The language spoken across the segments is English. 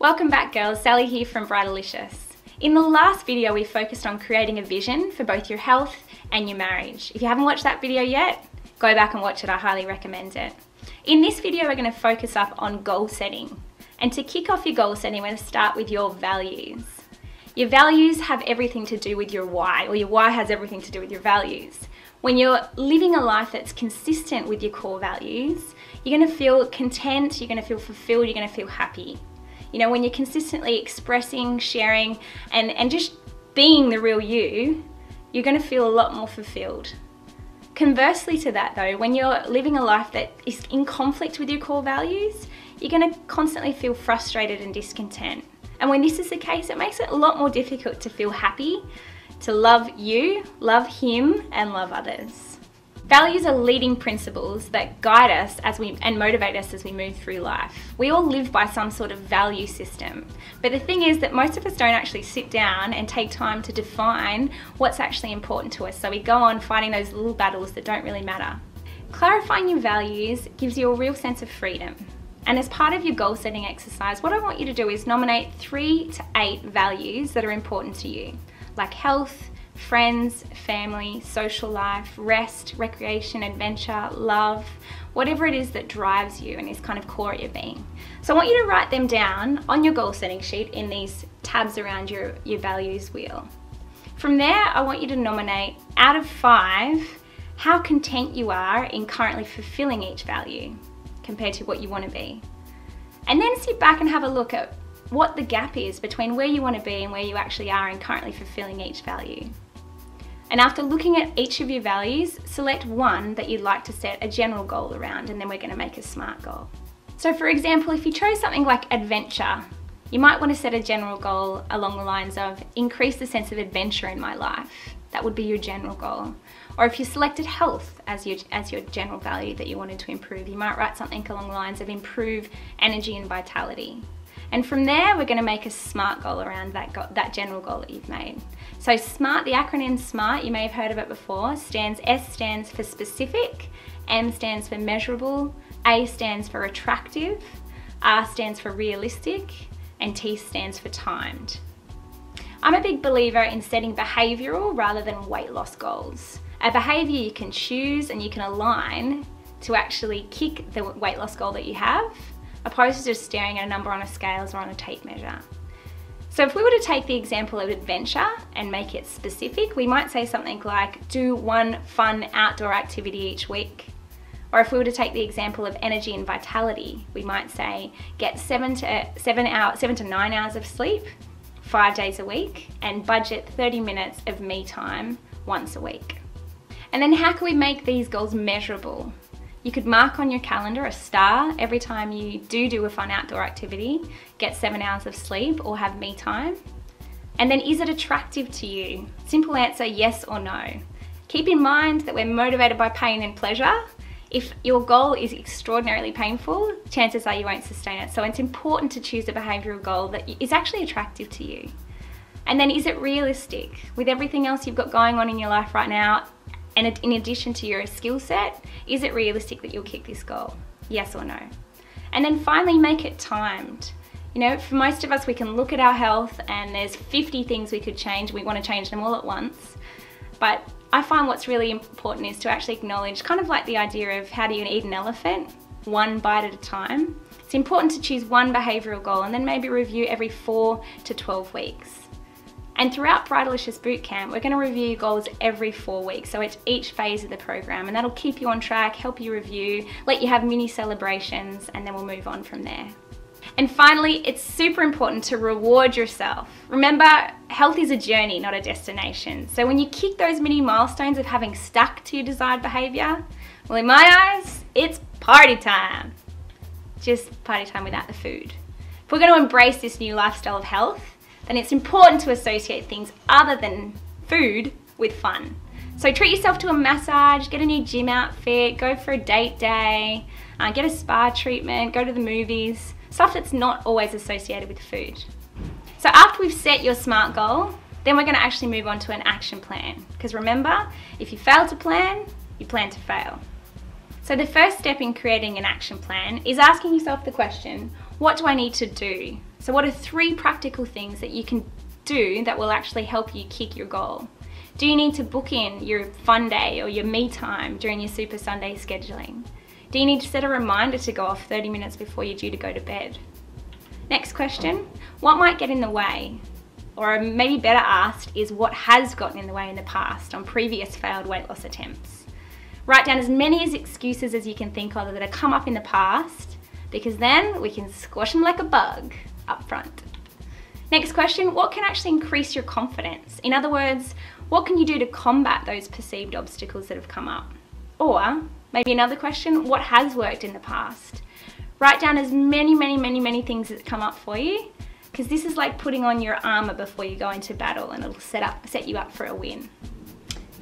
Welcome back girls, Sally here from Brightalicious. In the last video we focused on creating a vision for both your health and your marriage. If you haven't watched that video yet, go back and watch it, I highly recommend it. In this video we're going to focus up on goal setting. And to kick off your goal setting we're going to start with your values. Your values have everything to do with your why, or your why has everything to do with your values. When you're living a life that's consistent with your core values, you're going to feel content, you're going to feel fulfilled, you're going to feel happy. You know, when you're consistently expressing, sharing, and just being the real you, you're going to feel a lot more fulfilled. Conversely to that though, when you're living a life that is in conflict with your core values, you're going to constantly feel frustrated and discontent. And when this is the case, it makes it a lot more difficult to feel happy, to love you, love him, and love others. Values are leading principles that guide us and motivate us as we move through life. We all live by some sort of value system, but the thing is that most of us don't actually sit down and take time to define what's actually important to us, so we go on fighting those little battles that don't really matter. Clarifying your values gives you a real sense of freedom. And as part of your goal setting exercise, what I want you to do is nominate 3 to 8 values that are important to you, like health, friends, family, social life, rest, recreation, adventure, love, whatever it is that drives you and is kind of core at your being. So I want you to write them down on your goal setting sheet in these tabs around your values wheel. From there, I want you to nominate out of 5 how content you are in currently fulfilling each value compared to what you want to be. And then sit back and have a look at what the gap is between where you want to be and where you actually are in currently fulfilling each value. And after looking at each of your values, select one that you'd like to set a general goal around, and then we're going to make a SMART goal. So for example, if you chose something like adventure, you might want to set a general goal along the lines of increase the sense of adventure in my life. That would be your general goal. Or if you selected health as your general value that you wanted to improve, you might write something along the lines of improve energy and vitality. And from there, we're going to make a SMART goal around that general goal that you've made. So SMART, the acronym SMART, you may have heard of it before, S stands for specific, M stands for measurable, A stands for attractive, R stands for realistic, and T stands for timed. I'm a big believer in setting behavioural rather than weight loss goals. A behaviour you can choose and you can align to actually kick the weight loss goal that you have, opposed to just staring at a number on a scales or on a tape measure. So if we were to take the example of adventure and make it specific, we might say something like do 1 fun outdoor activity each week. Or if we were to take the example of energy and vitality, we might say get 7 to 9 hours of sleep 5 days a week and budget 30 minutes of me time once a week. And then how can we make these goals measurable? You could mark on your calendar a star every time you do a fun outdoor activity, get 7 hours of sleep or have me time. And then is it attractive to you? Simple answer, yes or no. Keep in mind that we're motivated by pain and pleasure. If your goal is extraordinarily painful, chances are you won't sustain it. So it's important to choose a behavioural goal that is actually attractive to you. And then is it realistic? With everything else you've got going on in your life right now, and in addition to your skill set, is it realistic that you'll kick this goal? Yes or no? And then finally, make it timed. You know, for most of us, we can look at our health and there's 50 things we could change. We want to change them all at once. But I find what's really important is to actually acknowledge, kind of like the idea of how do you eat an elephant, 1 bite at a time. It's important to choose one behavioural goal and then maybe review every 4 to 12 weeks. And throughout Brightalicious Bootcamp, we're going to review goals every 4 weeks, so it's each phase of the program, and that'll keep you on track, help you review, let you have mini celebrations, and then we'll move on from there. And finally, it's super important to reward yourself. Remember, health is a journey, not a destination. So when you kick those mini milestones of having stuck to your desired behaviour, well, in my eyes, it's party time. Just party time without the food. If we're going to embrace this new lifestyle of health, then it's important to associate things other than food with fun. So treat yourself to a massage, get a new gym outfit, go for a date day, get a spa treatment, go to the movies, stuff that's not always associated with food. So after we've set your SMART goal, then we're going to actually move on to an action plan. Because remember, if you fail to plan, you plan to fail. So the first step in creating an action plan is asking yourself the question, what do I need to do So what are 3 practical things that you can do that will actually help you kick your goal? Do you need to book in your fun day or your me time during your Super Sunday scheduling? Do you need to set a reminder to go off 30 minutes before you're due to go to bed? Next question, what might get in the way? Or maybe better asked is, what has gotten in the way in the past on previous failed weight loss attempts? Write down as many excuses as you can think of that have come up in the past, because then we can squash them like a bug up front. Next question, what can actually increase your confidence? In other words, what can you do to combat those perceived obstacles that have come up? Or maybe another question, what has worked in the past? Write down as many things that come up for you, because this is like putting on your armor before you go into battle, and it'll set you up for a win.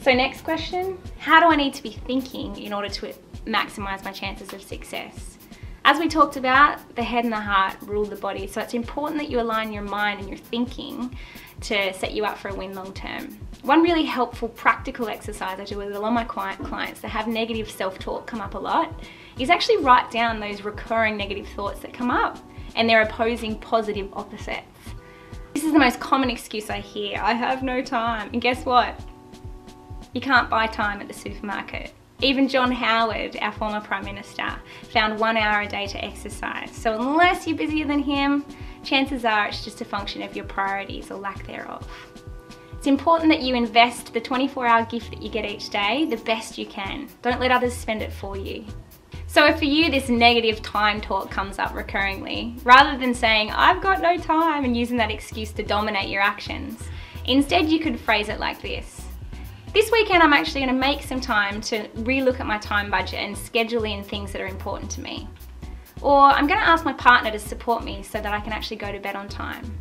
So next question, how do I need to be thinking in order to maximize my chances of success? As we talked about, the head and the heart rule the body, so it's important that you align your mind and your thinking to set you up for a win long term. One really helpful practical exercise I do with a lot of my clients that have negative self-talk come up a lot is actually write down those recurring negative thoughts that come up and their opposing positive opposites. This is the most common excuse I hear, I have no time. And guess what? You can't buy time at the supermarket. Even John Howard, our former Prime Minister, found 1 hour a day to exercise. So unless you're busier than him, chances are it's just a function of your priorities or lack thereof. It's important that you invest the 24-hour gift that you get each day the best you can. Don't let others spend it for you. So if for you this negative time talk comes up recurringly, rather than saying, I've got no time, and using that excuse to dominate your actions, instead you could phrase it like this. This weekend I'm actually going to make some time to relook at my time budget and schedule in things that are important to me. Or I'm going to ask my partner to support me so that I can actually go to bed on time.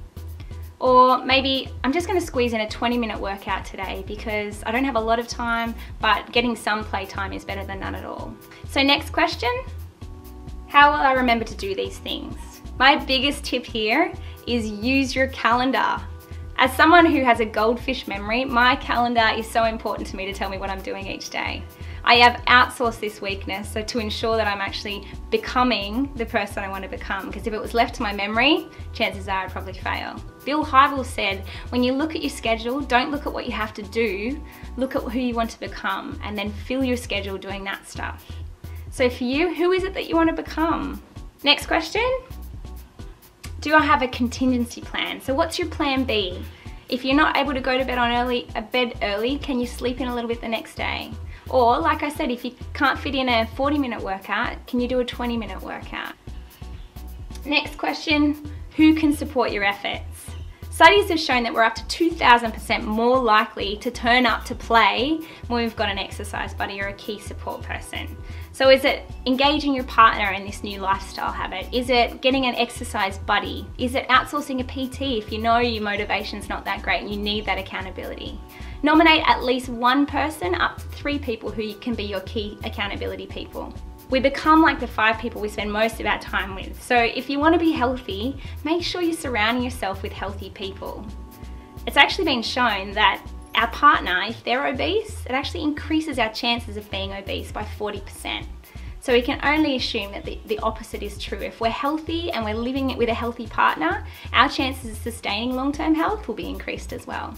Or maybe I'm just going to squeeze in a 20-minute workout today because I don't have a lot of time, but getting some play time is better than none at all. So next question, how will I remember to do these things? My biggest tip here is use your calendar. As someone who has a goldfish memory, my calendar is so important to me to tell me what I'm doing each day. I have outsourced this weakness so to ensure that I'm actually becoming the person I want to become, because if it was left to my memory, chances are I'd probably fail. Bill Hybels said, when you look at your schedule, don't look at what you have to do, look at who you want to become, and then fill your schedule doing that stuff. So for you, who is it that you want to become? Next question. Do I have a contingency plan? So what's your plan B? If you're not able to go to bed early, can you sleep in a little bit the next day? Or like I said, if you can't fit in a 40-minute workout, can you do a 20-minute workout? Next question, who can support your efforts? Studies have shown that we're up to 2,000% more likely to turn up to play when we've got an exercise buddy or a key support person. So is it engaging your partner in this new lifestyle habit? Is it getting an exercise buddy? Is it outsourcing a PT if you know your motivation's not that great and you need that accountability? Nominate at least one person, up to 3 people who can be your key accountability people. We become like the 5 people we spend most of our time with. So if you want to be healthy, make sure you're surrounding yourself with healthy people. It's actually been shown that our partner, if they're obese, it actually increases our chances of being obese by 40%. So we can only assume that the opposite is true. If we're healthy and we're living it with a healthy partner, our chances of sustaining long-term health will be increased as well.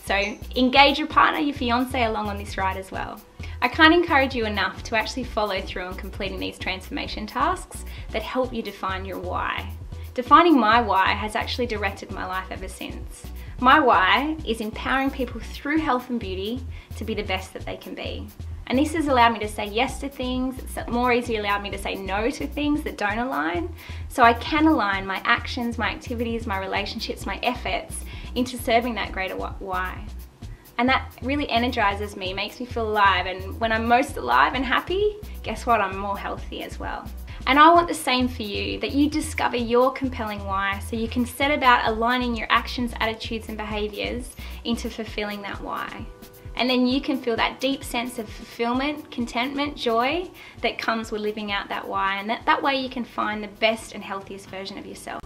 So engage your partner, your fiance, along on this ride as well. I can't encourage you enough to actually follow through on completing these transformation tasks that help you define your why. Defining my why has actually directed my life ever since. My why is empowering people through health and beauty to be the best that they can be. And this has allowed me to say yes to things. It's more easily allowed me to say no to things that don't align. So I can align my actions, my activities, my relationships, my efforts into serving that greater why. And that really energizes me, makes me feel alive. And when I'm most alive and happy, guess what? I'm more healthy as well. And I want the same for you, that you discover your compelling why so you can set about aligning your actions, attitudes, and behaviors into fulfilling that why. And then you can feel that deep sense of fulfillment, contentment, joy that comes with living out that why. And that way you can find the best and healthiest version of yourself.